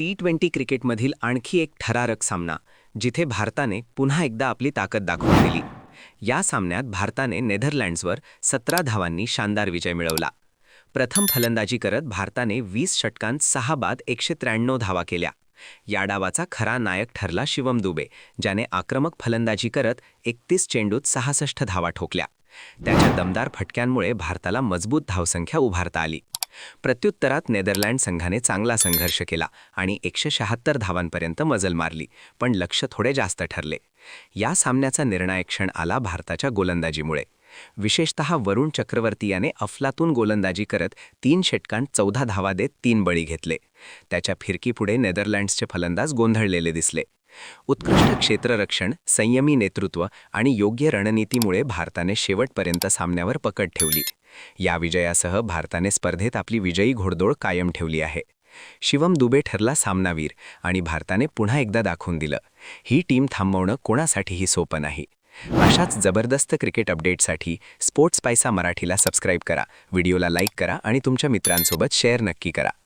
टी20 क्रिकेटमधील आणखी एक थरारक सामना, जिथे भारताने पुन्हा एकदा आपली ताकद दाखवून दिली. या सामन्यात भारताने नेदरलँड्सवर 17 धावांनी शानदार विजय मिळवला. प्रथम फलंदाजी करत भारताने 20 षटकांत 6 बाद 193 धावा केल्या. या डावाचा खरा नायक ठरला शिवम दुबे, ज्याने आक्रमक फलंदाजी करत 31 चेंडूत 66 धावा ठोकल्या. त्याच्या दमदार फटक्यांमुळे भारताला मजबूत धावसंख्या उभारता आली. प्रत्युत्तरात नेदरलँड संघाने चांगला संघर्ष केला आणि 176 धावांपर्यंत मजल मारली, पण लक्ष्य थोडे जास्त ठरले. या सामन्याचा निर्णायक क्षण आला भारताच्या गोलंदाजीमुळे. विशेषतः वरुण चक्रवर्ती याने अफलातून गोलंदाजी करत 3 षटकांत 14 धावा देत 3 बळी घेतले. त्याच्या फिरकीपुढे नेदरलँड्सचे फलंदाज गोंधळलेले दिसले. उत्कृष्ट क्षेत्ररक्षण, संयमी नेतृत्व आणि योग्य रणनीतीमुळे भारताने शेवटपर्यंत सामन्यावर पकड ठेवली. या विजयासह भारताने स्पर्धेत आपली विजयी घोडदौड कायम ठेवली आहे. शिवम दुबे ठरला सामनावीर आणि भारताने पुन्हा एकदा दाखवून दिलं, ही टीम थांबवणं कोणासाठीही सोपं नाही. अशाच जबरदस्त क्रिकेट अपडेटसाठी स्पोर्ट्स पैसा मराठीला सबस्क्राईब करा, व्हिडिओला लाईक करा आणि तुमच्या मित्रांसोबत शेअर नक्की करा.